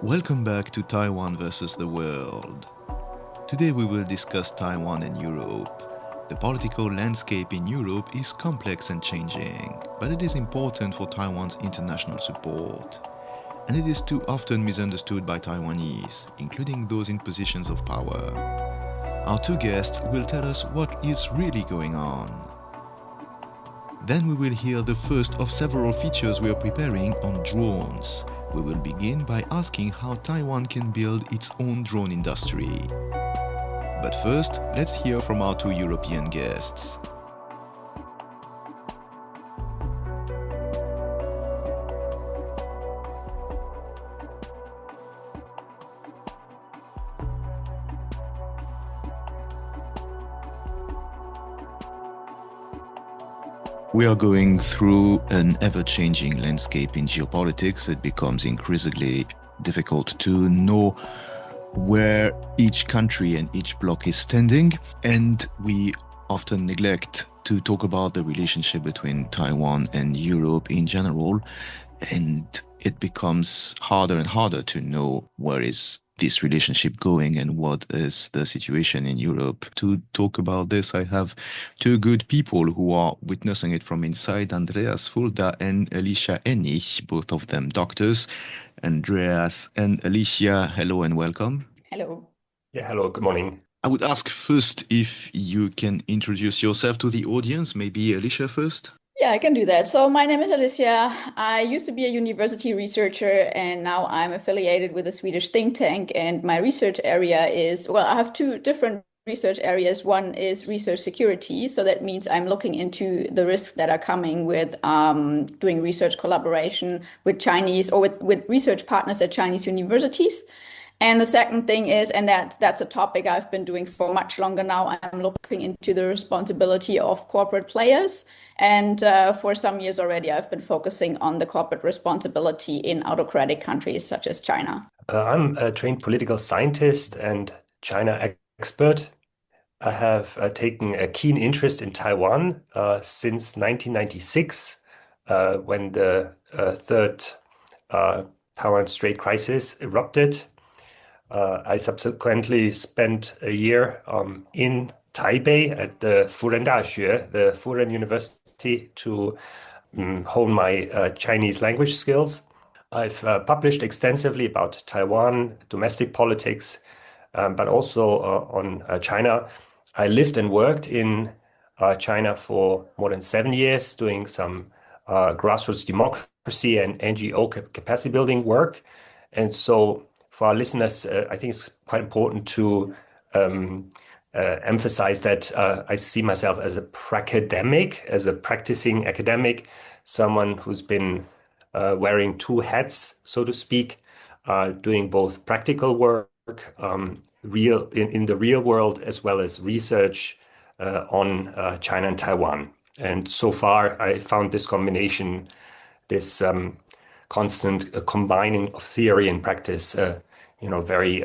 Welcome back to Taiwan versus the world. Today we will discuss Taiwan and Europe. The political landscape in Europe is complex and changing, but it is important for Taiwan's international support. And it is too often misunderstood by Taiwanese, including those in positions of power. Our two guests will tell us what is really going on. Then we will hear the first of several features we are preparing on drones. We will begin by asking how Taiwan can build its own drone industry. But first, let's hear from our two European guests. We are going through an ever-changing landscape in geopolitics. It becomes increasingly difficult to know where each country and each bloc is standing, and we often neglect to talk about the relationship between Taiwan and Europe in general, and it becomes harder and harder to know where is this relationship going and what is the situation in Europe. To talk about this, I have two good people who are witnessing it from inside, Andreas Fulda and Alicia Hennig, both of them doctors. Andreas and Alicia, hello and welcome. Hello. Yeah, hello, good morning. I would ask first if you can introduce yourself to the audience, maybe Alicia first. Yeah, I can do that. So my name is Alicia. I used to be a university researcher and now I'm affiliated with a Swedish think tank. And my research area is, well, I have two different research areas. One is research security. So that means I'm looking into the risks that are coming with doing research collaboration with Chinese or with research partners at Chinese universities. And the second thing is, and that's a topic I've been doing for much longer now, I'm looking into the responsibility of corporate players. And for some years already, I've been focusing on the corporate responsibility in autocratic countries such as China. I'm a trained political scientist and China expert. I have taken a keen interest in Taiwan since 1996, when the third Taiwan Strait crisis erupted. I subsequently spent a year in Taipei at the Furen Daxue, the Furen University, to hone my Chinese language skills. I've published extensively about Taiwan, domestic politics, but also on China. I lived and worked in China for more than 7 years, doing some grassroots democracy and NGO capacity building work. And so for our listeners, I think it's quite important to emphasize that I see myself as a pracademic, as a practicing academic, someone who's been wearing two hats, so to speak, doing both practical work, in the real world, as well as research on China and Taiwan. And so far, I found this combination, this constant combining of theory and practice, very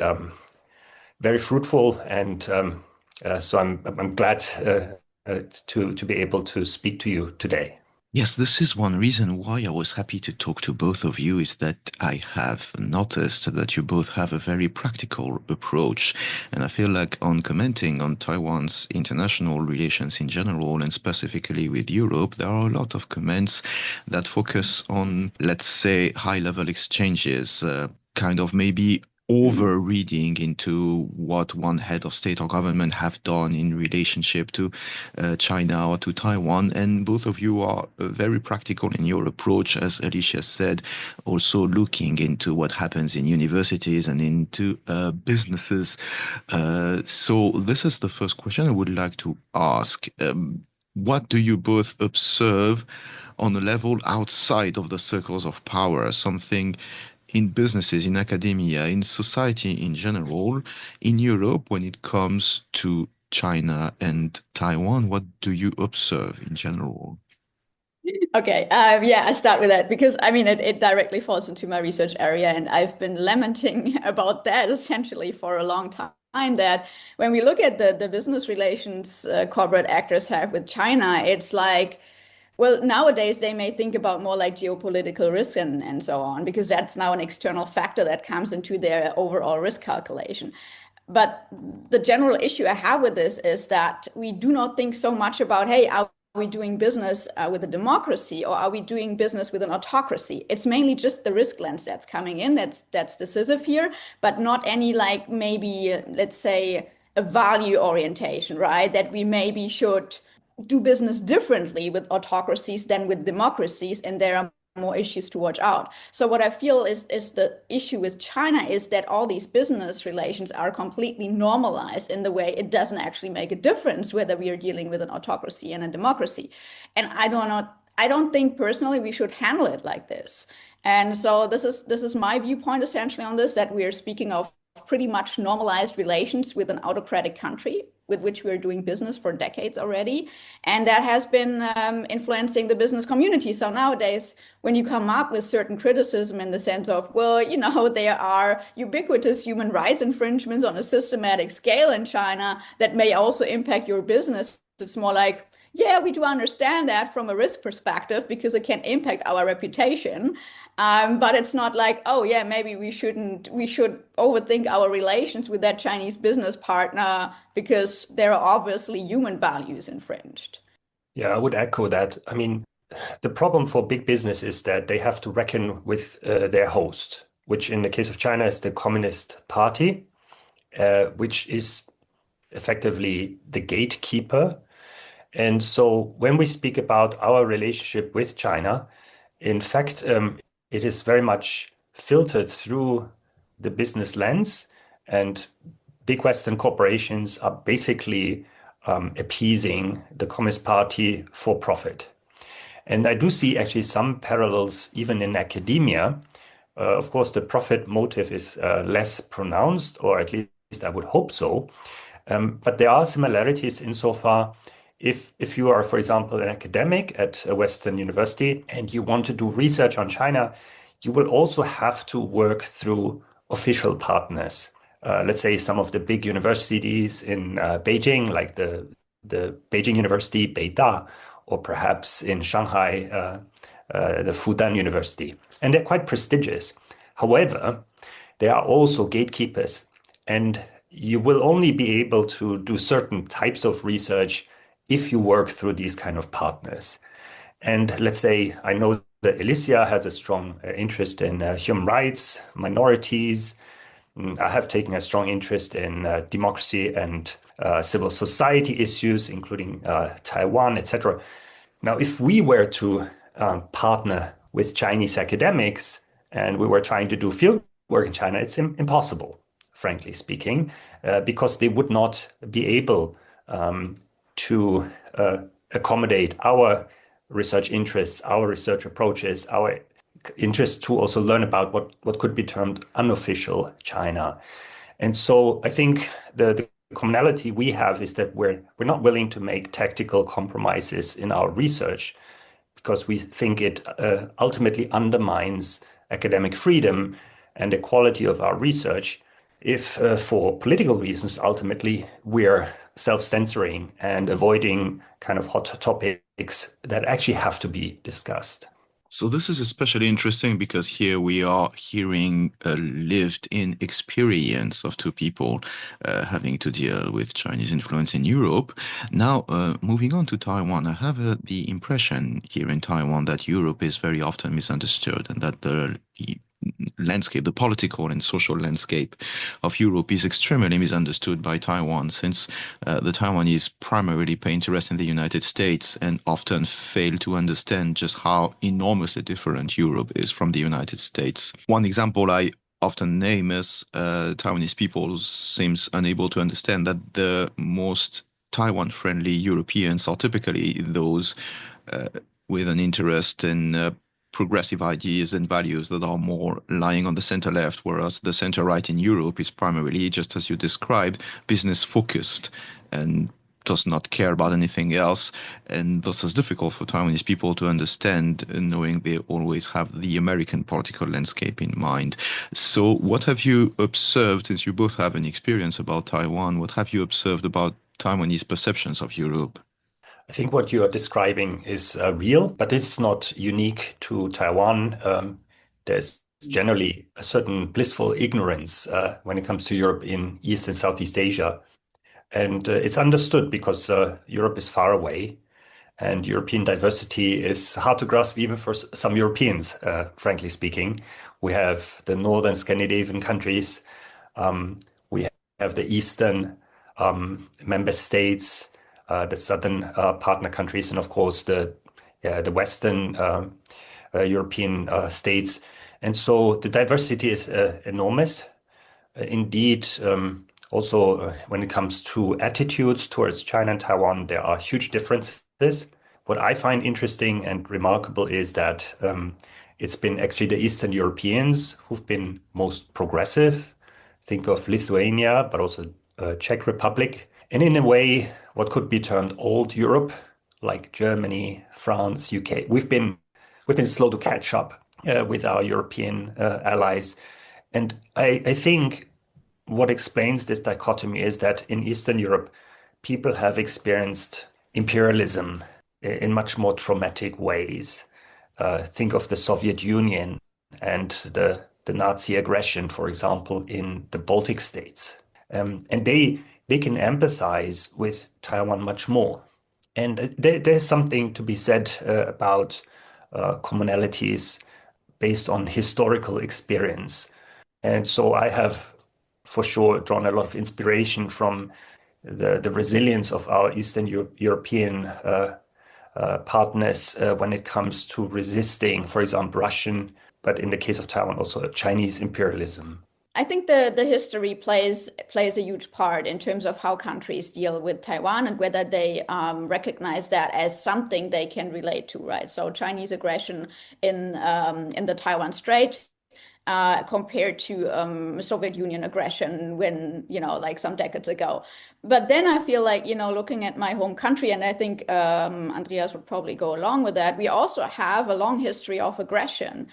very fruitful, and so I'm glad to be able to speak to you today. Yes, this is one reason why I was happy to talk to both of you, is that I have noticed that you both have a very practical approach. And I feel like on commenting on Taiwan's international relations in general, and specifically with Europe, there are a lot of comments that focus on, let's say, high-level exchanges, kind of maybe over reading into what one head of state or government have done in relationship to China or to Taiwan. And both of you are very practical in your approach, as Alicia said, also looking into what happens in universities and into businesses. So this is the first question I would like to ask. What do you both observe on a level outside of the circles of power, something in businesses, in academia, in society in general, in Europe, when it comes to China and Taiwan? What do you observe in general? Okay, yeah, I start with that because I mean it directly falls into my research area, and I've been lamenting about that essentially for a long time. That when we look at the business relations corporate actors have with China, it's like Well, nowadays they may think about more like geopolitical risk and so on, because that's now an external factor that comes into their overall risk calculation. But the general issue I have with this is that we do not think so much about, hey, are we doing business with a democracy or are we doing business with an autocracy? It's mainly just the risk lens that's coming in. That's decisive here, but not any like maybe let's say a value orientation, right? That we maybe should do business differently with autocracies than with democracies, and there are more issues to watch out. So what I feel is the issue with China is that all these business relations are completely normalized in the way it doesn't actually make a difference whether we are dealing with an autocracy and a democracy. And I don't think personally we should handle it like this. And so this is my viewpoint essentially on this, that we are speaking of pretty much normalized relations with an autocratic country with which we're doing business for decades already. And that has been influencing the business community. So nowadays, when you come up with certain criticism in the sense of, well, there are ubiquitous human rights infringements on a systematic scale in China that may also impact your business, it's more like, yeah, we do understand that from a risk perspective because it can impact our reputation. But it's not like, oh yeah, maybe we should overthink our relations with that Chinese business partner because there are obviously human values infringed. Yeah, I would echo that. I mean, the problem for big business is that they have to reckon with their host, which in the case of China is the Communist Party, which is effectively the gatekeeper. And so when we speak about our relationship with China, in fact, it is very much filtered through the business lens, and big Western corporations are basically appeasing the Communist Party for profit. And I do see actually some parallels even in academia. Of course, the profit motive is less pronounced, or at least I would hope so. But there are similarities insofar if you are, for example, an academic at a Western university and you want to do research on China, you will also have to work through official partners. Let's say some of the big universities in Beijing, like the Beijing University, Beida, or perhaps in Shanghai, the Fudan University. And they're quite prestigious. However, they are also gatekeepers, and you will only be able to do certain types of research if you work through these kind of partners. And let's say I know that Alicia has a strong interest in human rights, minorities. I have taken a strong interest in democracy and civil society issues, including Taiwan, etc. Now, if we were to partner with Chinese academics and we were trying to do field work in China, it's impossible, frankly speaking, because they would not be able to accommodate our research interests, our research approaches, our interest to also learn about what could be termed unofficial China. And so I think the commonality we have is that we're not willing to make tactical compromises in our research because we think it ultimately undermines academic freedom and the quality of our research if for political reasons, ultimately, we're self-censoring and avoiding kind of hot topics that actually have to be discussed. So this is especially interesting because here we are hearing a lived-in experience of two people having to deal with Chinese influence in Europe. Now, moving on to Taiwan, I have the impression here in Taiwan that Europe is very often misunderstood and that the landscape, the political and social landscape of Europe is extremely misunderstood by Taiwan, since the Taiwanese primarily pay interest in the United States and often fail to understand just how enormously different Europe is from the United States. One example I often name is Taiwanese people seems unable to understand that the most Taiwan-friendly Europeans are typically those with an interest in progressive ideas and values that are more lying on the center left, whereas the center right in Europe is primarily, just as you described, business focused and does not care about anything else. And thus it's difficult for Taiwanese people to understand, knowing they always have the American political landscape in mind. So what have you observed, since you both have an experience about Taiwan, what have you observed about Taiwanese perceptions of Europe? I think what you are describing is real, but it's not unique to Taiwan. There's generally a certain blissful ignorance when it comes to Europe in East and Southeast Asia. And it's understood because Europe is far away and European diversity is hard to grasp even for some Europeans, frankly speaking. We have the northern Scandinavian countries, we have the eastern member states, the southern partner countries, and of course the western European states. And so the diversity is enormous. Indeed, also when it comes to attitudes towards China and Taiwan, there are huge differences. What I find interesting and remarkable is that it's been actually the Eastern Europeans who've been most progressive. Think of Lithuania, but also Czech Republic. And in a way, what could be termed old Europe, like Germany, France, UK, we've been slow to catch up with our European allies. And I think what explains this dichotomy is that in Eastern Europe, people have experienced imperialism in much more traumatic ways. Think of the Soviet Union and the Nazi aggression, for example, in the Baltic states. And they can empathize with Taiwan much more. And there's something to be said about commonalities based on historical experience. And so I have for sure drawn a lot of inspiration from the resilience of our Eastern European partners when it comes to resisting, for example, Russian, but in the case of Taiwan, also Chinese imperialism. I think the history plays a huge part in terms of how countries deal with Taiwan and whether they recognize that as something they can relate to, right? So Chinese aggression in the Taiwan Strait compared to Soviet Union aggression when, like some decades ago. But then I feel like, looking at my home country, and I think Andreas would probably go along with that, we also have a long history of aggression.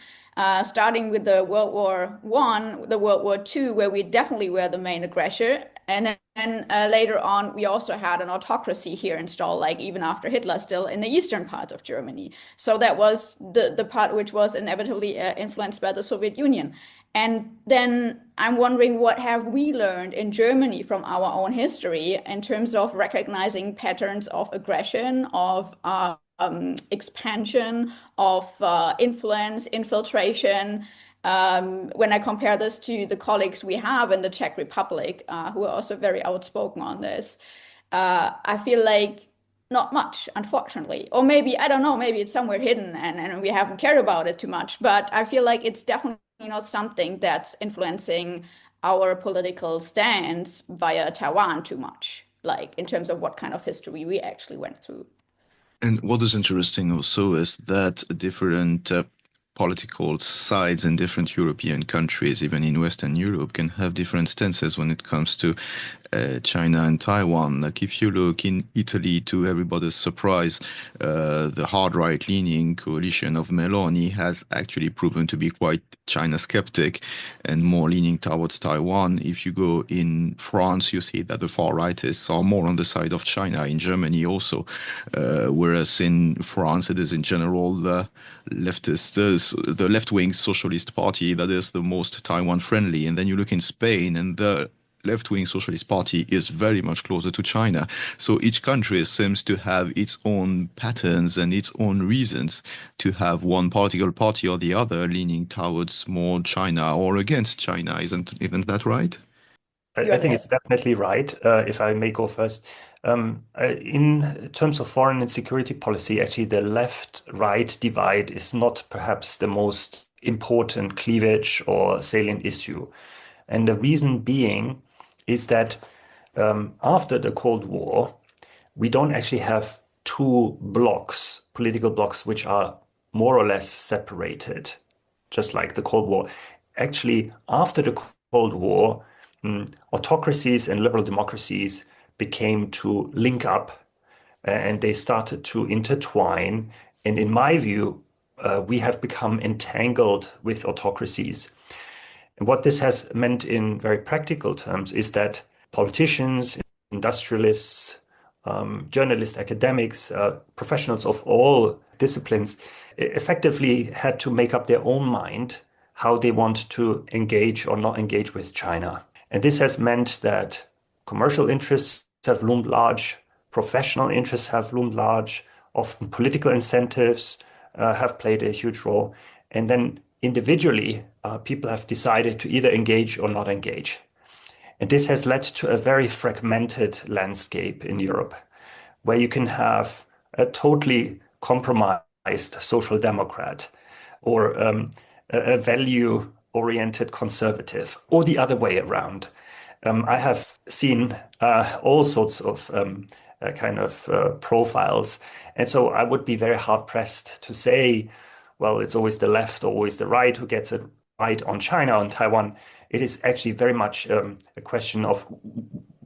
Starting with the World War I, the World War II, where we definitely were the main aggressor. And then later on, we also had an autocracy here installed, like even after Hitler, still in the eastern part of Germany. So that was the part which was inevitably influenced by the Soviet Union. And then I'm wondering, what have we learned in Germany from our own history in terms of recognizing patterns of aggression, of expansion, of influence, infiltration. When I compare this to the colleagues we have in the Czech Republic, who are also very outspoken on this, I feel like not much, unfortunately. Or maybe, I don't know, maybe it's somewhere hidden and we haven't cared about it too much. But I feel like it's definitely not something that's influencing our political stance via Taiwan too much, like in terms of what kind of history we actually went through. And what is interesting also is that different political sides in different European countries, even in Western Europe, can have different stances when it comes to China and Taiwan. Like if you look in Italy, to everybody's surprise, the hard right-leaning coalition of Meloni has actually proven to be quite China skeptic and more leaning towards Taiwan. If you go in France, you see that the far rightists are more on the side of China. In Germany also, whereas in France it is in general the the left-wing Socialist Party that is the most Taiwan friendly. And then you look in Spain, and the left-wing Socialist Party is very much closer to China. So each country seems to have its own patterns and its own reasons to have one political party or the other leaning towards more China or against China. Isn't that right? You I are think right. it's definitely right. If I may go first, in terms of foreign and security policy, actually, the left-right divide is not perhaps the most important cleavage or salient issue. And the reason being is that after the Cold War, we don't actually have two blocks, political blocks, which are more or less separated, just like the Cold War. Actually, after the Cold War, autocracies and liberal democracies became to link up and they started to intertwine. And in my view, we have become entangled with autocracies. And what this has meant in very practical terms is that politicians, industrialists, journalists, academics, professionals of all disciplines, effectively had to make up their own mind how they want to engage or not engage with China. And this has meant that commercial interests have loomed large, professional interests have loomed large, often political incentives have played a huge role. And then individually, people have decided to either engage or not engage. And this has led to a very fragmented landscape in Europe, where you can have a totally compromised social democrat or a value-oriented conservative, or the other way around. I have seen all sorts of profiles. And so I would be very hard-pressed to say, well, it's always the left or always the right who gets it right on China, on Taiwan. It is actually very much a question of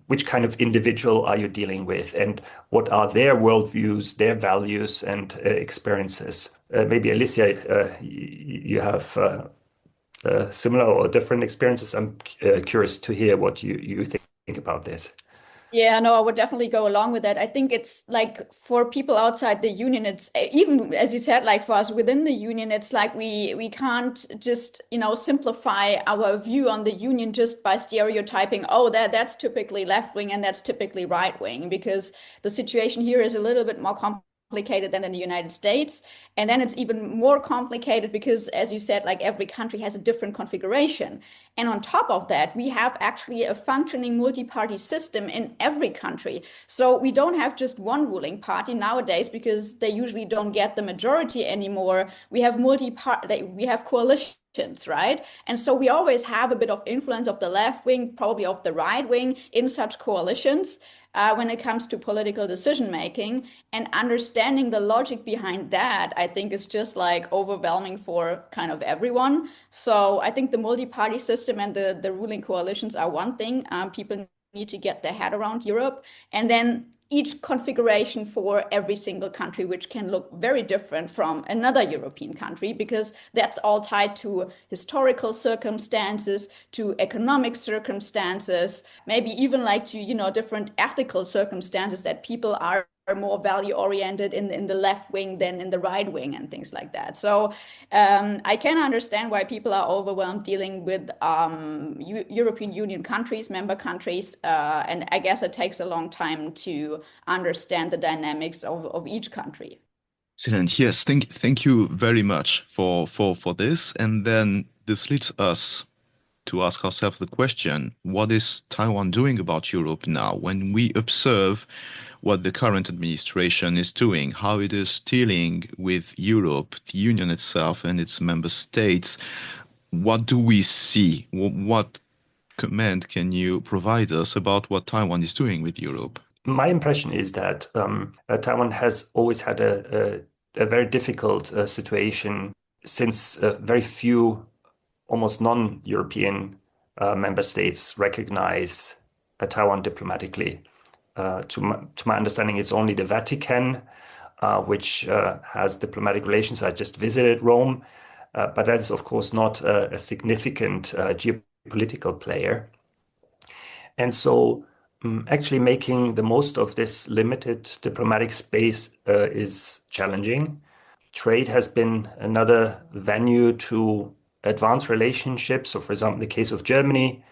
which kind of individual are you dealing with and what are their worldviews, their values and experiences. Maybe Alicia, you have similar or different experiences. I'm curious to hear what you think about this. Yeah, no, I would definitely go along with that. I think it's like for people outside the union, it's even as you said, like for us within the union, it's like we can't just, simplify our view on the union just by stereotyping, oh, that's typically left wing and that's typically right wing, because the situation here is a little bit more complicated than in the United States. And then it's even more complicated because, as you said, like every country has a different configuration. And on top of that, we have actually a functioning multi-party system in every country. So we don't have just one ruling party nowadays because they usually don't get the majority anymore. We have we have coalitions, right? And so we always have a bit of influence of the left wing, probably of the right wing in such coalitions. When it comes to political decision making, and understanding the logic behind that, I think is just like overwhelming for kind of everyone. So I think the multi-party system and the ruling coalitions are one thing. People need to get their head around Europe. And then each configuration for every single country, which can look very different from another European country, because that's all tied to historical circumstances, to economic circumstances, maybe even like to, different ethical circumstances that people are more value oriented in the left wing than in the right wing and things like that. So I can understand why people are overwhelmed dealing with European Union countries, member countries, and I guess it takes a long time to understand the dynamics of each country. Excellent. Yes, thank you very much for this. And then this leads us to ask ourselves the question, what is Taiwan doing about Europe now? When we observe what the current administration is doing, how it is dealing with Europe, the Union itself and its member states, what do we see? What comment can you provide us about what Taiwan is doing with Europe? My impression is that Taiwan has always had a very difficult situation since very few, almost non-European member states recognize Taiwan diplomatically. To my understanding, it's only the Vatican, which has diplomatic relations. I just visited Rome, but that is, of course, not a significant geopolitical player. And so actually making the most of this limited diplomatic space is challenging. Trade has been another venue to advance relationships. So, for example, in the case of Germany,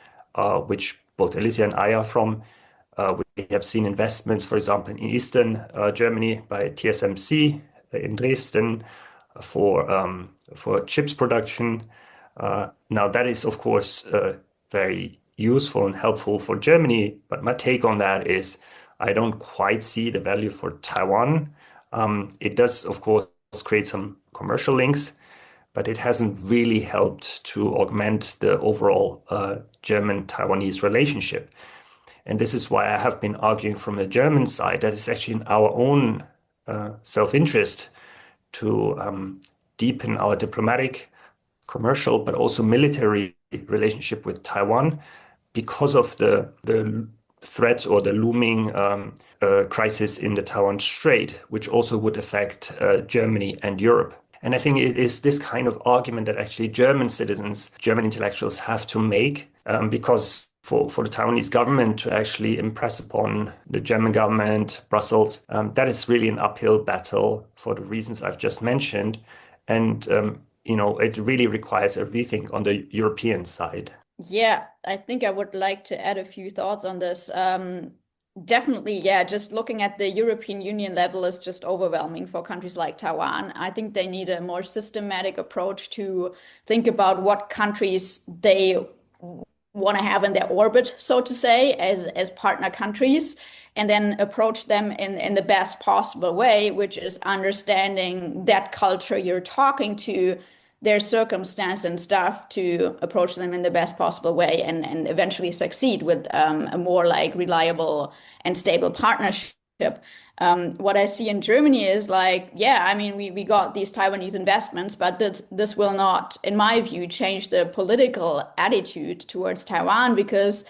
which both Alicia and I are from, we have seen investments, for example, in Eastern Germany by TSMC in Dresden for chips production. Now, that is, of course, very useful and helpful for Germany. But my take on that is I don't quite see the value for Taiwan. It does, of course, create some commercial links, but it hasn't really helped to augment the overall German-Taiwanese relationship. And this is why I have been arguing from the German side that it's actually in our own self-interest to deepen our diplomatic, commercial, but also military relationship with Taiwan because of the threat or the looming crisis in the Taiwan Strait, which also would affect Germany and Europe. And I think it is this kind of argument that actually German citizens, German intellectuals have to make because for the Taiwanese government to actually impress upon the German government, Brussels, that is really an uphill battle for the reasons I've just mentioned. And, it really requires a rethink on the European side. Yeah, I think I would like to add a few thoughts on this. Definitely, yeah, just looking at the European Union level is just overwhelming for countries like Taiwan. I think they need a more systematic approach to think about what countries they want to have in their orbit, so to say, as partner countries, and then approach them in the best possible way, which is understanding that culture you're talking to, their circumstance and stuff, to approach them in the best possible way and eventually succeed with a more like reliable and stable partnership. What I see in Germany is like, yeah, I mean, we got these Taiwanese investments, but this will not, in my view, change the political attitude towards Taiwan, because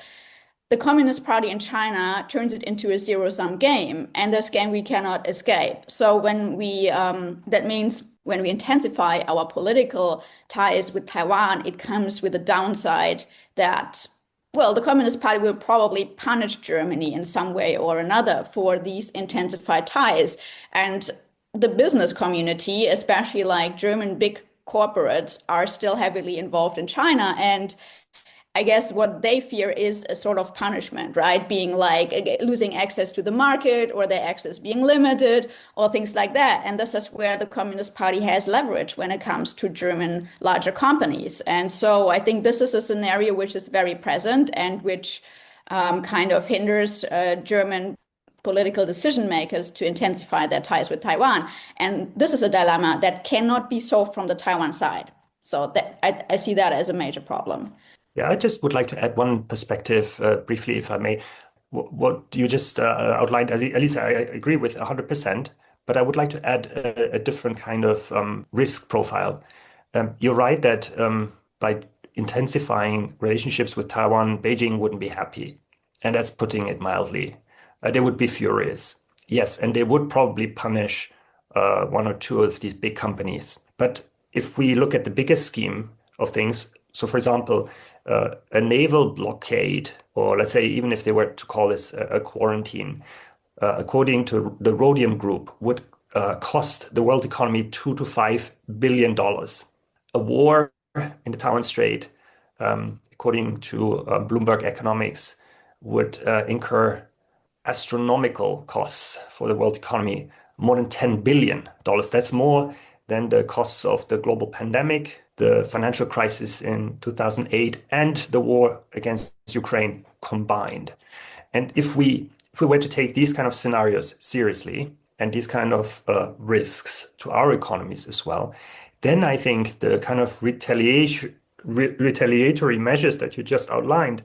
the Communist Party in China turns it into a zero-sum game, and this game we cannot escape. So that means when we intensify our political ties with Taiwan, it comes with a downside that, well, the Communist Party will probably punish Germany in some way or another for these intensified ties. And the business community, especially like German big corporates, are still heavily involved in China. And I guess what they fear is a sort of punishment, right? Being like losing access to the market, or their access being limited, or things like that. And this is where the Communist Party has leverage when it comes to German larger companies. And so I think this is a scenario which is very present and which kind of hinders German political decision makers to intensify their ties with Taiwan. And this is a dilemma that cannot be solved from the Taiwan side. So I see that as a major problem. Yeah, I just would like to add one perspective briefly, if I may. What you just outlined, Alicia, I agree with 100%, but I would like to add a different kind of risk profile. You're right that by intensifying relationships with Taiwan, Beijing wouldn't be happy. And that's putting it mildly. They would be furious. Yes, and they would probably punish one or two of these big companies. But if we look at the bigger scheme of things, so for example, a naval blockade, or let's say even if they were to call this a quarantine, according to the Rhodium Group, would cost the world economy $2 to $5 billion. A war in the Taiwan Strait, according to Bloomberg Economics, would incur astronomical costs for the world economy, more than $10 billion. That's more than the costs of the global pandemic, the financial crisis in 2008, and the war against Ukraine combined. And if we were to take these kind of scenarios seriously, and these kind of risks to our economies as well, then I think the kind of retaliatory measures that you just outlined,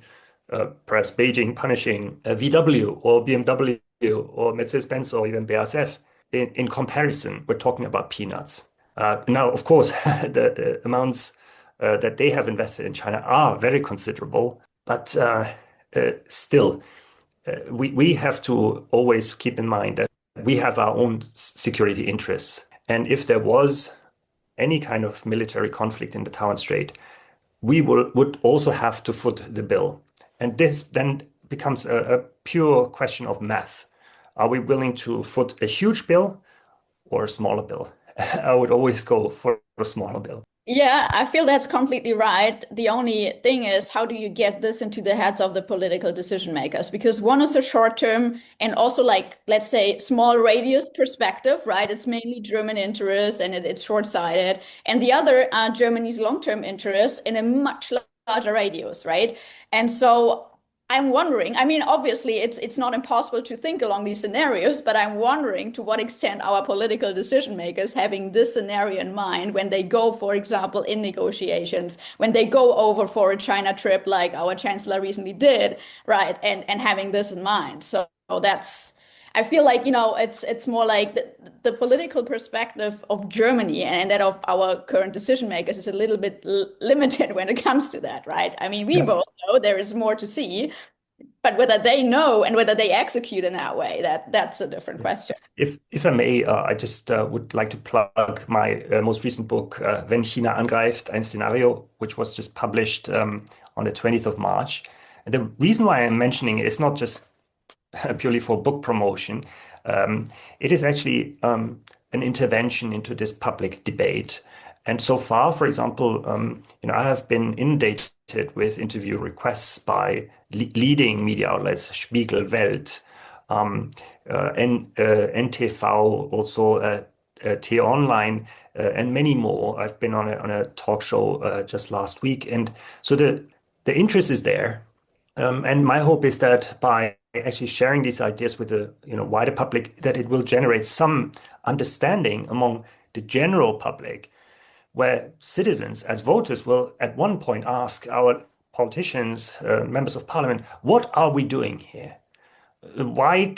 perhaps Beijing punishing VW or BMW or Mercedes-Benz or even BASF, in comparison, we're talking about peanuts. Now, of course, the amounts that they have invested in China are very considerable, but still, we have to always keep in mind that we have our own security interests. And if there was any kind of military conflict in the Taiwan Strait, we would also have to foot the bill. And this then becomes a pure question of math. Are we willing to foot a huge bill or a smaller bill? I would always go for a smaller bill. Yeah, I feel that's completely right. The only thing is, how do you get this into the heads of the political decision makers? Because one is a short term and also, like, let's say, small radius perspective, right? It's mainly German interests and it's short sighted. And the other are Germany's long term interests in a much larger radius, right? And so I'm wondering, I mean, obviously it's not impossible to think along these scenarios, but I'm wondering to what extent our political decision makers having this scenario in mind when they go, for example, in negotiations, when they go over for a China trip like our chancellor recently did, right? And having this in mind. So that's, I feel like, it's more like the political perspective of Germany and that of our current decision makers is a little bit limited when it comes to that, right? I mean, we both know there is more to see, but whether they know and whether they execute in that way, that's a different question. If I may, I just would like to plug my most recent book, Wenn China angreift, ein Szenario, which was just published on the 20th of March. And the reason why I'm mentioning it is not just purely for book promotion. It is actually an intervention into this public debate. And so far, for example, I have been inundated with interview requests by leading media outlets, Spiegel, Welt, NTV, also T-Online, and many more. I've been on a talk show just last week, and so the interest is there. And my hope is that by actually sharing these ideas with the wider public, that it will generate some understanding among the general public, where citizens as voters will at one point ask our politicians, members of parliament, what are we doing here? Why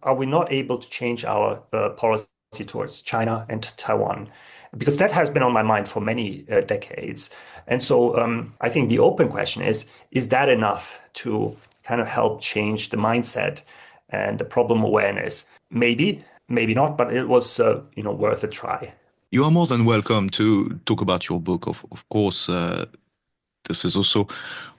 are we not able to change our policy towards China and Taiwan? Because that has been on my mind for many decades. And so I think the open question is that enough to kind of help change the mindset and the problem awareness? Maybe, maybe not, but it was worth a try. You are more than welcome to talk about your book. Of course, this is also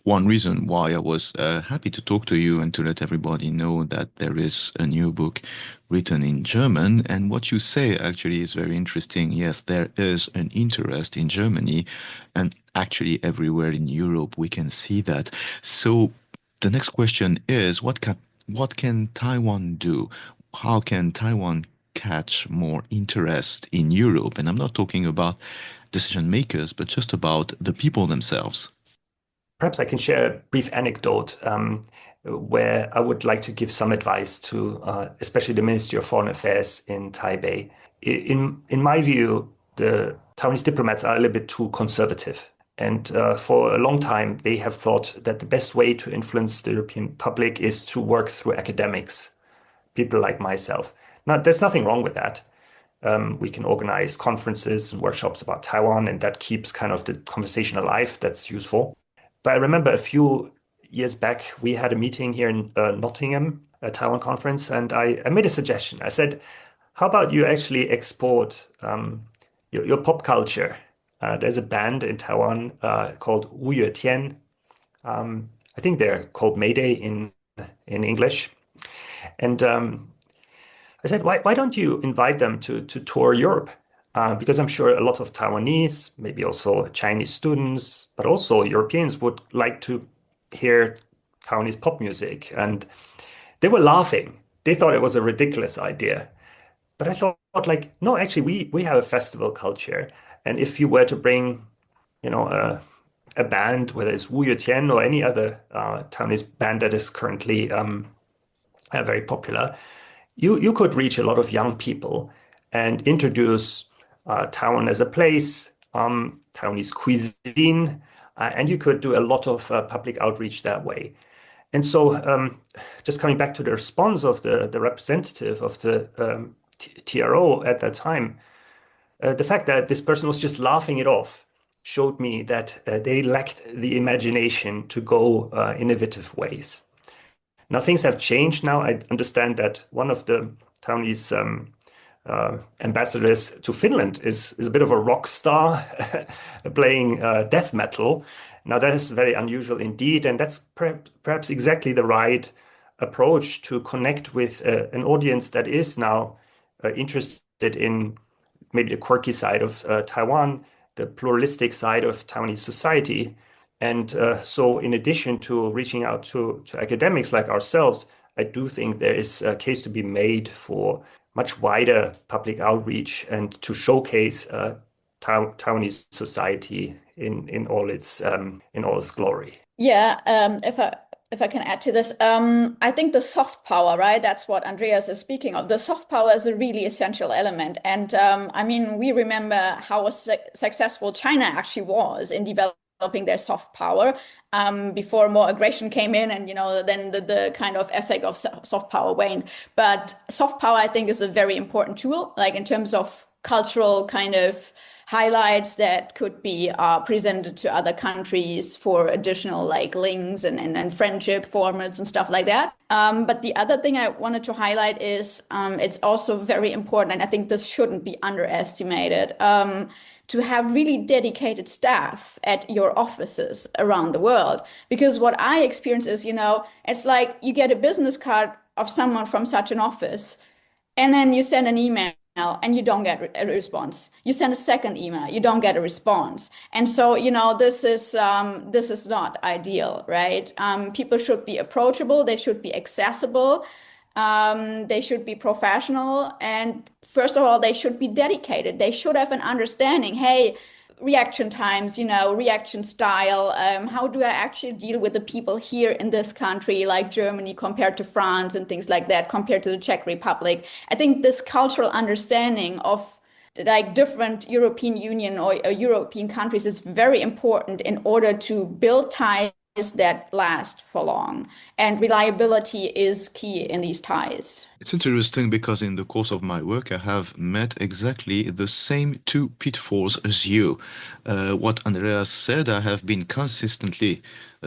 one reason why I was happy to talk to you and to let everybody know that there is a new book written in German. And what you say actually is very interesting. Yes, there is an interest in Germany, and actually everywhere in Europe we can see that. So the next question is, what can Taiwan do? How can Taiwan catch more interest in Europe? And I'm not talking about decision makers, but just about the people themselves. Perhaps I can share a brief anecdote where I would like to give some advice to, especially the Ministry of Foreign Affairs in Taipei. In my view, the Taiwanese diplomats are a little bit too conservative. And for a long time, they have thought that the best way to influence the European public is to work through academics, people like myself. Now, there's nothing wrong with that. We can organize conferences and workshops about Taiwan, and that keeps kind of the conversation alive. That's useful. But I remember a few years back, we had a meeting here in Nottingham, a Taiwan conference, and I made a suggestion. I said, how about you actually export your pop culture? There's a band in Taiwan called Wu Yue Tian. I think they're called Mayday in English. And I said, why don't you invite them to tour Europe? Because I'm sure a lot of Taiwanese, maybe also Chinese students, but also Europeans would like to hear Taiwanese pop music. And they were laughing. They thought it was a ridiculous idea. But I thought, like, no, actually, we have a festival culture. And if you were to bring, a band, whether it's Wu Yutian or any other Taiwanese band that is currently very popular, you could reach a lot of young people and introduce Taiwan as a place, Taiwanese cuisine, and you could do a lot of public outreach that way. And so, just coming back to the response of the representative of the TRO at that time, the fact that this person was just laughing it off showed me that they lacked the imagination to go innovative ways. Now things have changed. Now I understand that one of the Taiwanese ambassadors to Finland is a bit of a rock star playing death metal. Now that is very unusual indeed, and that's perhaps exactly the right approach to connect with an audience that is now interested in maybe the quirky side of Taiwan, the pluralistic side of Taiwanese society. And so in addition to reaching out to academics like ourselves, I do think there is a case to be made for much wider public outreach and to showcase Taiwanese society in all its glory. Yeah, if I can add to this, I think the soft power, right? That's what Andreas is speaking of. The soft power is a really essential element. And I mean, we remember how successful China actually was in developing their soft power before more aggression came in, and then the kind of effect of soft power waned. But soft power, I think, is a very important tool, like in terms of cultural kind of highlights that could be presented to other countries for additional like links and friendship formats and stuff like that. But the other thing I wanted to highlight is it's also very important, and I think this shouldn't be underestimated, to have really dedicated staff at your offices around the world. Because what I experience is, it's like you get a business card of someone from such an office, and then you send an email and you don't get a response. You send a second email, you don't get a response. And so, this is not ideal, right? People should be approachable, they should be accessible, they should be professional, and first of all, they should be dedicated. They should have an understanding, hey, reaction times, reaction style. How do I actually deal with the people here in this country, like Germany compared to France and things like that, compared to the Czech Republic? I think this cultural understanding of like different European Union or European countries is very important in order to build ties that last for long. And reliability is key in these ties. It's interesting because in the course of my work, I have met exactly the same two pitfalls as you. What Andreas said, I have been consistently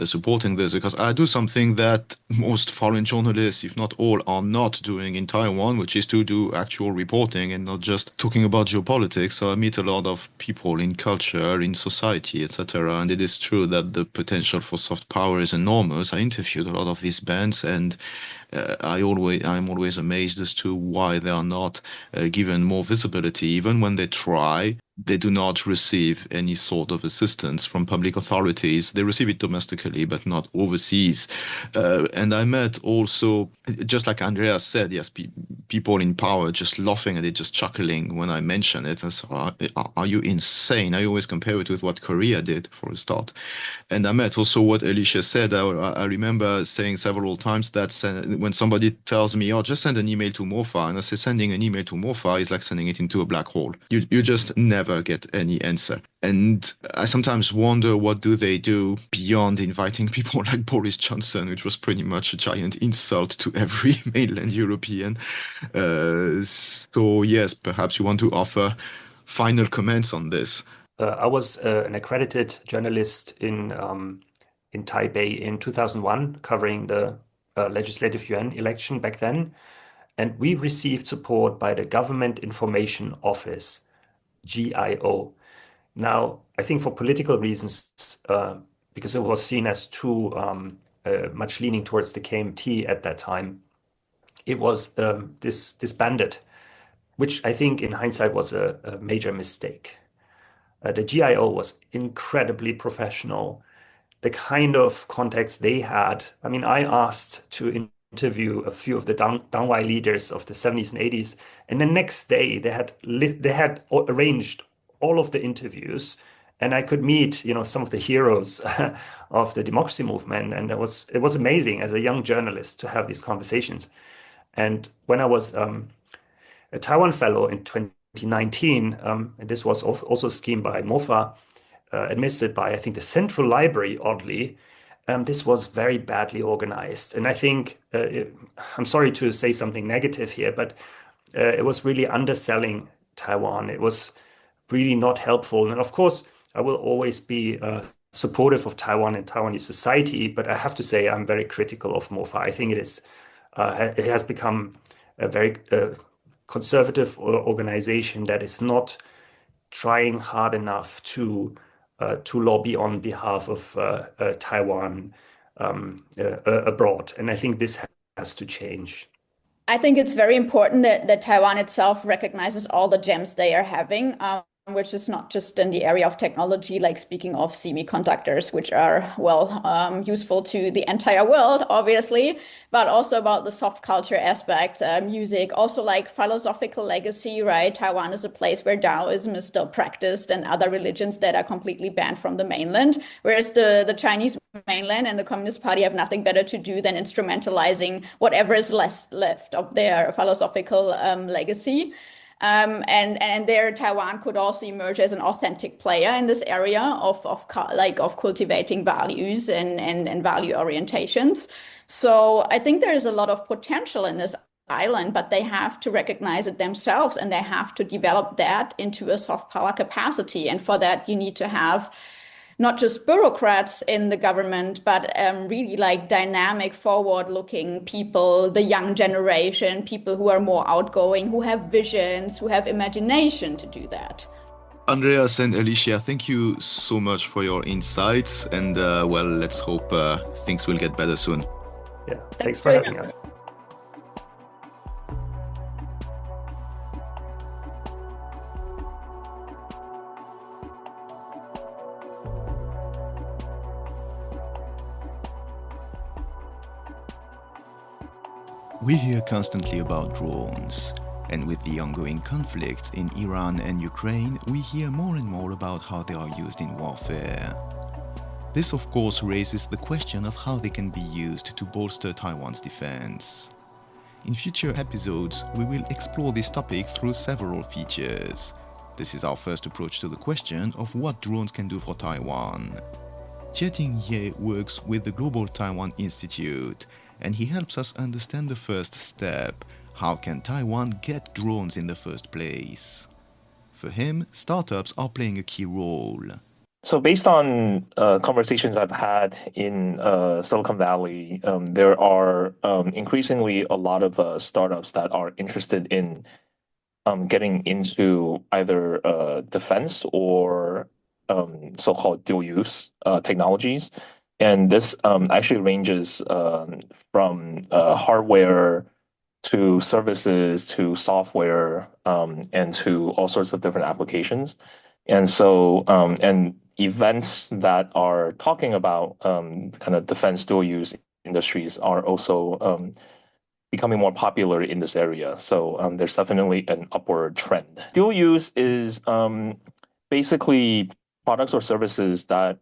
supporting this because I do something that most foreign journalists, if not all, are not doing in Taiwan, which is to do actual reporting and not just talking about geopolitics. So I meet a lot of people in culture, in society, etc. And it is true that the potential for soft power is enormous. I interviewed a lot of these bands, and I'm always amazed as to why they are not given more visibility. Even when they try, they do not receive any sort of assistance from public authorities. They receive it domestically, but not overseas. And I met also, just like Andreas said, yes, people in power just laughing at it, just chuckling when I mention it. And so, are you insane? I always compare it with what Korea did for a start. And I met also what Alicia said. I remember saying several times that when somebody tells me, oh, just send an email to MOFA, and I say sending an email to MOFA is like sending it into a black hole. You just never get any answer. And I sometimes wonder, what do they do beyond inviting people like Boris Johnson, which was pretty much a giant insult to every mainland European. So yes, perhaps you want to offer final comments on this. I was an accredited journalist in Taipei in 2001, covering the Legislative Yuan election back then. And we received support by the Government Information Office, GIO. Now, I think for political reasons, because it was seen as too much leaning towards the KMT at that time, it was disbanded, which I think in hindsight was a major mistake. The GIO was incredibly professional. The kind of contacts they had. I mean, I asked to interview a few of the Dangwai leaders of the 70s and 80s, and the next day they had arranged all of the interviews, and I could meet, some of the heroes of the democracy movement, and it was amazing as a young journalist to have these conversations. And when I was a Taiwan fellow in 2019, and this was also a scheme by MOFA, administered by, I think, the Central Library, oddly. This was very badly organized. And I think, I'm sorry to say something negative here, but it was really underselling Taiwan. It was really not helpful. And of course, I will always be supportive of Taiwan and Taiwanese society, but I have to say I'm very critical of MOFA. I think it has become a very conservative organization that is not trying hard enough to lobby on behalf of Taiwan abroad. And I think this has to change. I think it's very important that Taiwan itself recognizes all the gems they are having, which is not just in the area of technology, like speaking of semiconductors, which are, useful to the entire world, obviously, but also about the soft culture aspect, music, also like philosophical legacy, right? Taiwan is a place where Taoism is still practiced and other religions that are completely banned from the mainland, whereas the Chinese mainland and the Communist Party have nothing better to do than instrumentalizing whatever is left of their philosophical legacy. And there Taiwan could also emerge as an authentic player in this area of cultivating values and value orientations. So I think there is a lot of potential in this island, but they have to recognize it themselves and they have to develop that into a soft power capacity. And for that, you need to have not just bureaucrats in the government, but really like dynamic, forward-looking people, the young generation, people who are more outgoing, who have visions, who have imagination to do that. Andreas and Alicia, thank you so much for your insights, and well, let's hope things will get better soon. Yeah, thanks for having us. We hear constantly about drones, and with the ongoing conflict in Iran and Ukraine, we hear more and more about how they are used in warfare. This of course raises the question of how they can be used to bolster Taiwan's defense. In future episodes, we will explore this topic through several features. This is our first approach to the question of what drones can do for Taiwan. Chieh-ting works with the Global Taiwan Institute, and he helps us understand the first step. How can Taiwan get drones in the first place? For him, startups are playing a key role. So based on conversations I've had in Silicon Valley, there are increasingly a lot of startups that are interested in getting into either defense or so-called dual-use technologies. And this actually ranges from hardware to services to software and to all sorts of different applications. And so, and events that are talking about kind of defense dual-use industries are also becoming more popular in this area. So there's definitely an upward trend. Dual-use is basically products or services that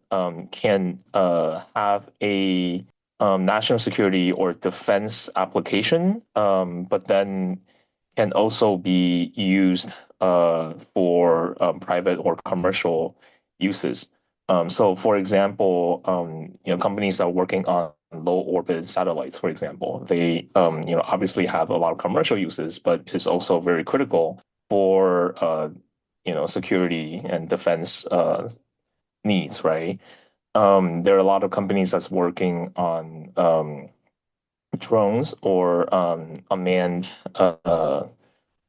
can have a national security or defense application, but then can also be used for private or commercial uses. So, for example, companies that are working on low orbit satellites, for example, they obviously have a lot of commercial uses, but it's also very critical for security and defense needs, right? There are a lot of companies that's working on drones or unmanned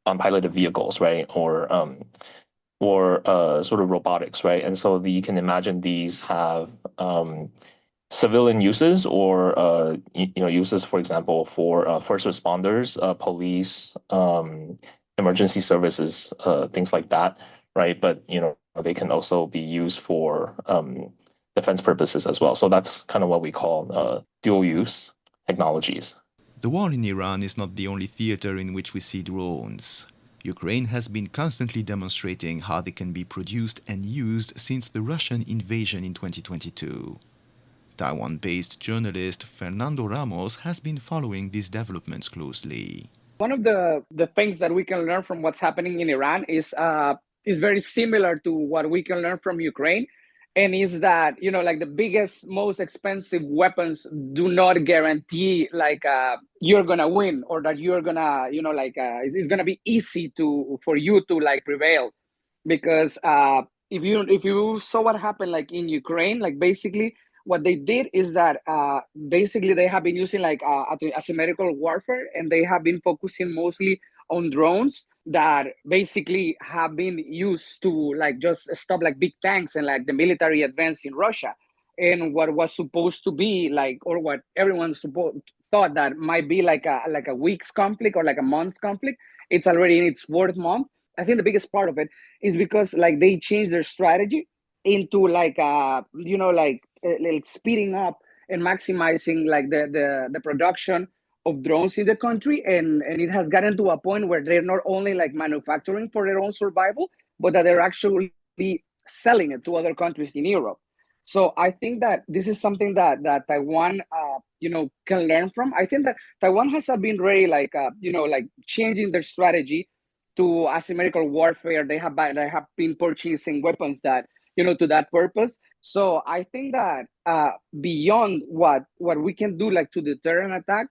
unpiloted vehicles, right? Or sort of robotics, right? And so you can imagine these have civilian uses or uses, for example, for first responders, police, emergency services, things like that, right? But they can also be used for defense purposes as well. So that's kind of what we call dual use technologies. The war in Iran is not the only theater in which we see drones. Ukraine has been constantly demonstrating how they can be produced and used since the Russian invasion in 2022. Taiwan-based journalist Fernando Ramos has been following these developments closely. One of the things that we can learn from what's happening in Iran is very similar to what we can learn from Ukraine. And is that, like the biggest, most expensive weapons do not guarantee like you're going to win or that you're going to, it's going to be easy for you to like prevail. Because if you saw what happened like in Ukraine, like basically what they did is that basically they have been using like asymmetrical warfare, and they have been focusing mostly on drones that basically have been used to like just stop like big tanks and like the military advance in Russia. And what was supposed to be like, or what everyone thought that might be like a week's conflict or like a month's conflict, it's already in its fourth month. I think the biggest part of it is because like they changed their strategy into like like speeding up and maximizing like the production of drones in the country, and it has gotten to a point where they're not only like manufacturing for their own survival, but that they're actually selling it to other countries in Europe. So I think that this is something that Taiwan can learn from. I think that Taiwan has been really like like changing their strategy to asymmetrical warfare. They have been purchasing weapons that to that purpose. So I think that beyond what we can do like to deter an attack,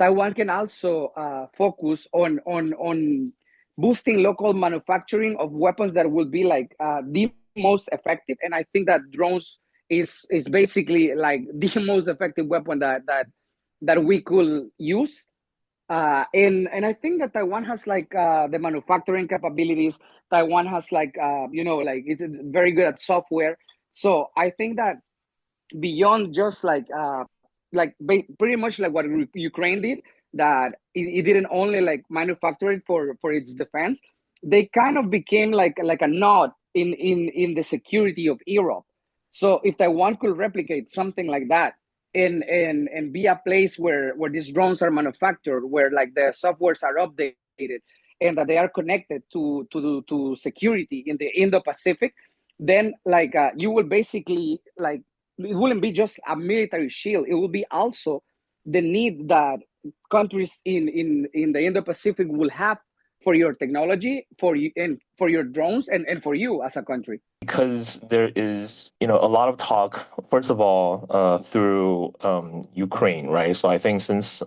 Taiwan can also focus on boosting local manufacturing of weapons that will be like the most effective. And I think that drones is basically like the most effective weapon that we could use. And I think that Taiwan has like the manufacturing capabilities. Taiwan has like like it's very good at software. So I think that beyond just pretty much like what Ukraine did, that it didn't only like manufacture it for its defense. They kind of became like a nod in the security of Europe. So if Taiwan could replicate something like that and be a place where these drones are manufactured, where like the softwares are updated and that they are connected to security in the Indo-Pacific, then like you will basically like, it wouldn't be just a military shield. It will be also the need that countries in the Indo-Pacific will have for your technology, for you and for your drones, and for you as a country. Because there is, a lot of talk, first of all, through Ukraine, right? So I think since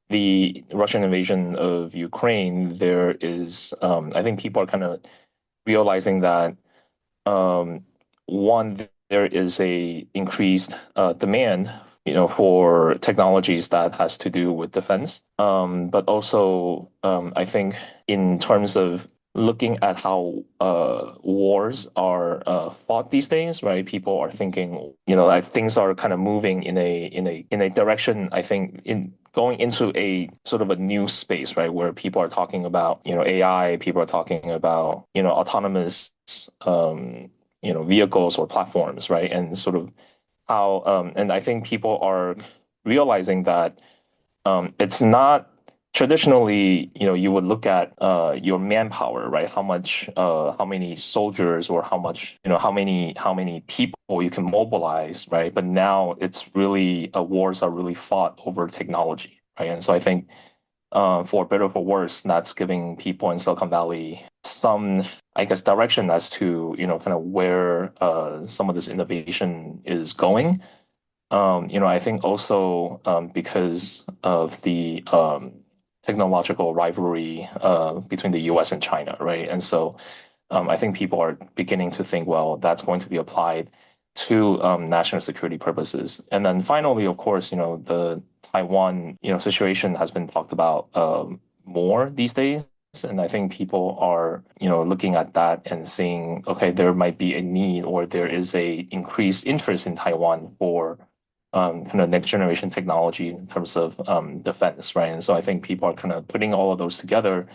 the Russian invasion of Ukraine, there is, I think people are kind of realizing that one, there is a increased demand, for technologies that has to do with defense. But also, I think in terms of looking at how wars are fought these days, right? People are thinking, that things are kind of moving in a direction. I think in going into a sort of a new space, right, where people are talking about AI, people are talking about autonomous vehicles or platforms, right, and sort of how and I think people are realizing that it's not traditionally, you would look at your manpower, right? How many soldiers or how much, how many people you can mobilize, right? But now it's really wars are really fought over technology, right? And so I think for better or for worse, that's giving people in Silicon Valley some, I guess, direction as to, kind of where some of this innovation is going. I think also because of the technological rivalry between the US and China, right? And so I think people are beginning to think, well, that's going to be applied to national security purposes. And then finally, of course, the Taiwan, situation has been talked about more these days. And I think people are, looking at that and seeing, okay, there might be a need or there is a increased interest in Taiwan for kind of next generation technology in terms of defense, right? And so I think people are kind of putting all of those together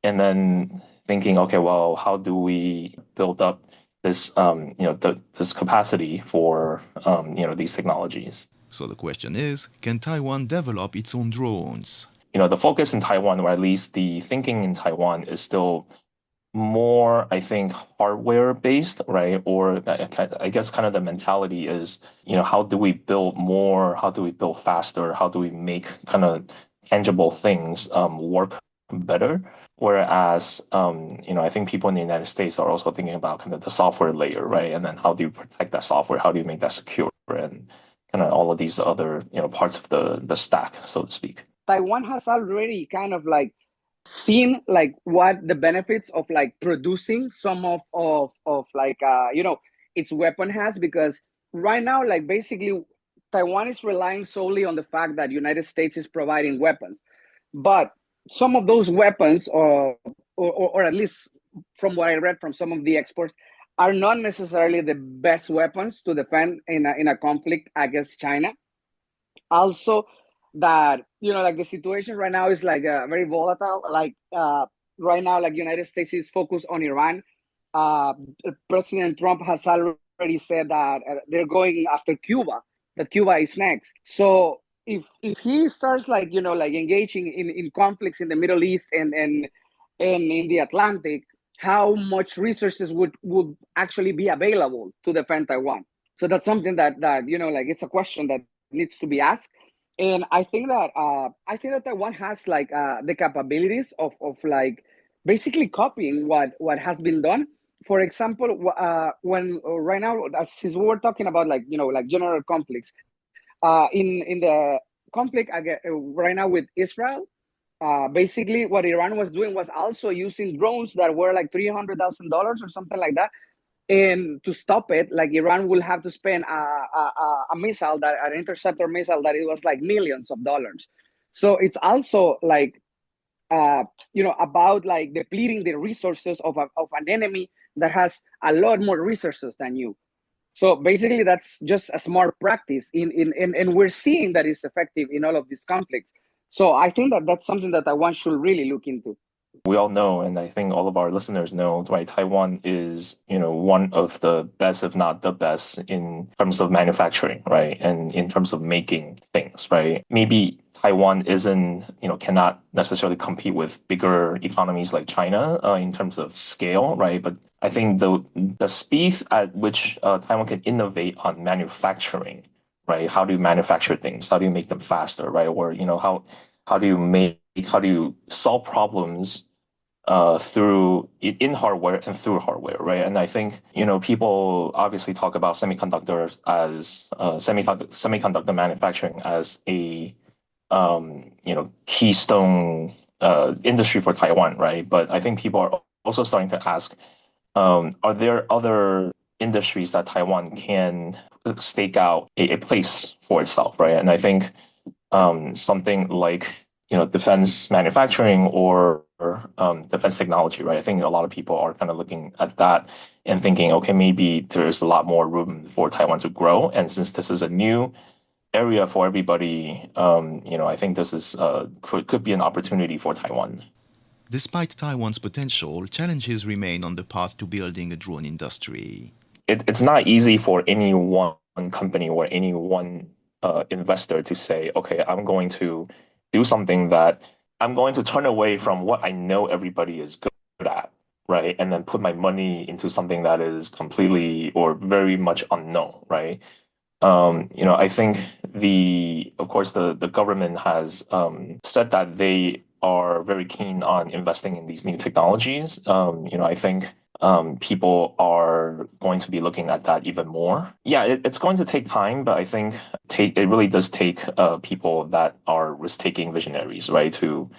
and then thinking, okay, well, how do we build up this, this capacity for, these technologies? So the question is, can Taiwan develop its own drones? The focus in Taiwan, or at least the thinking in Taiwan, is still more, I think, hardware based, right? Or I guess kind of the mentality is, how do we build more? How do we build faster? How do we make kind of tangible things work better? Whereas, I think people in the United States are also thinking about kind of the software layer, right? And then how do you protect that software? How do you make that secure? And kind of all of these other, parts of the stack, so to speak. Taiwan has already kind of like seen like what the benefits of like producing some of like its weapon has, because right now like basically Taiwan is relying solely on the fact that United States is providing weapons, but some of those weapons or at least from what I read from some of the experts are not necessarily the best weapons to defend in a conflict against China. Also, that like the situation right now is like very volatile. Like right now, like United States is focused on Iran. President Trump has already said that they're going after Cuba. That Cuba is next. So if he starts like like engaging in conflicts in the Middle East and in the Atlantic, how much resources would actually be available to defend Taiwan? So that's something that like it's a question that needs to be asked. And I think that Taiwan has like the capabilities of like basically copying what has been done. For example, when right now, since we were talking about like like general conflicts, in the conflict right now with Israel, basically what Iran was doing was also using drones that were like $300,000 or something like that. And to stop it, like Iran will have to spend a missile, that an interceptor missile, that it was like millions of dollars. So it's also like, about like depleting the resources of an enemy that has a lot more resources than you. So basically, that's just a smart practice, and we're seeing that it's effective in all of these conflicts. So I think that that's something that Taiwan should really look into. We all know, and I think all of our listeners know, right? Taiwan is, one of the best, if not the best, in terms of manufacturing, right? And in terms of making things, right? Maybe Taiwan cannot necessarily compete with bigger economies like China in terms of scale, right? But I think the speed at which Taiwan can innovate on manufacturing, right? How do you manufacture things? How do you make them faster, right? Or, how do you solve problems through in hardware and through hardware, right? And I think people obviously talk about semiconductors as semiconductor manufacturing as a keystone industry for Taiwan, right? But I think people are also starting to ask, are there other industries that Taiwan can stake out a place for itself, right? And I think something like defense manufacturing or defense technology, right? I think a lot of people are kind of looking at that and thinking, okay, maybe there's a lot more room for Taiwan to grow. And since this is a new area for everybody, I think this is could be an opportunity for Taiwan. Despite Taiwan's potential, challenges remain on the path to building a drone industry. It's not easy for any one company or any one investor to say, okay, I'm going to do something that I'm going to turn away from what I know everybody is good at, right? And then put my money into something that is completely or very much unknown, right? I think of course, the government has said that they are very keen on investing in these new technologies. I think people are going to be looking at that even more. Yeah, it's going to take time, but I think it really does take people that are risk-taking visionaries, right, to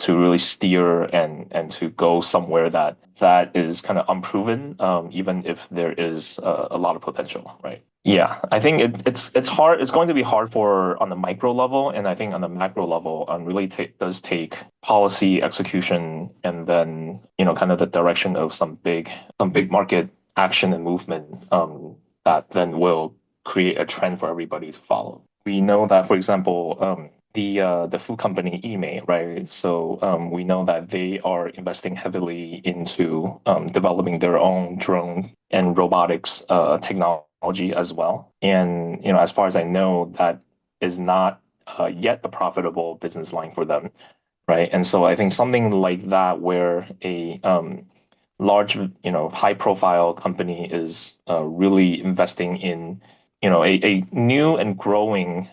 really steer and to go somewhere that is kind of unproven, even if there is a lot of potential, right? Yeah, I think it's hard. It's going to be hard on the micro level, and I think on the macro level, really does take policy execution, and then kind of the direction of some big market action and movement that then will create a trend for everybody to follow. We know that, for example, the food company Ime, right? So we know that they are investing heavily into developing their own drone and robotics technology as well. And as far as I know, that is not yet a profitable business line for them, right? And so I think something like that, where a large, high-profile company is really investing in a new and growing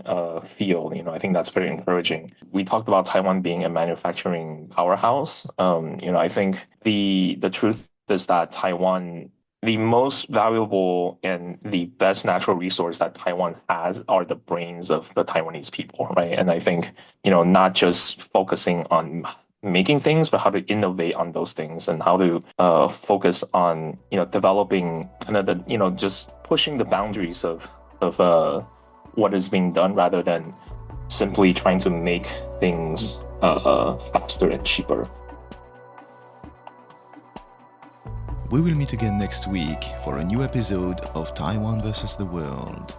field, I think that's very encouraging. We talked about Taiwan being a manufacturing powerhouse. I think the truth is that Taiwan, the most valuable and the best natural resource that Taiwan has are the brains of the Taiwanese people, right? And I think, not just focusing on making things, but how to innovate on those things, and how to focus on, developing kind of the, just pushing the boundaries of what is being done, rather than simply trying to make things faster and cheaper. We will meet again next week for a new episode of Taiwan versus the World.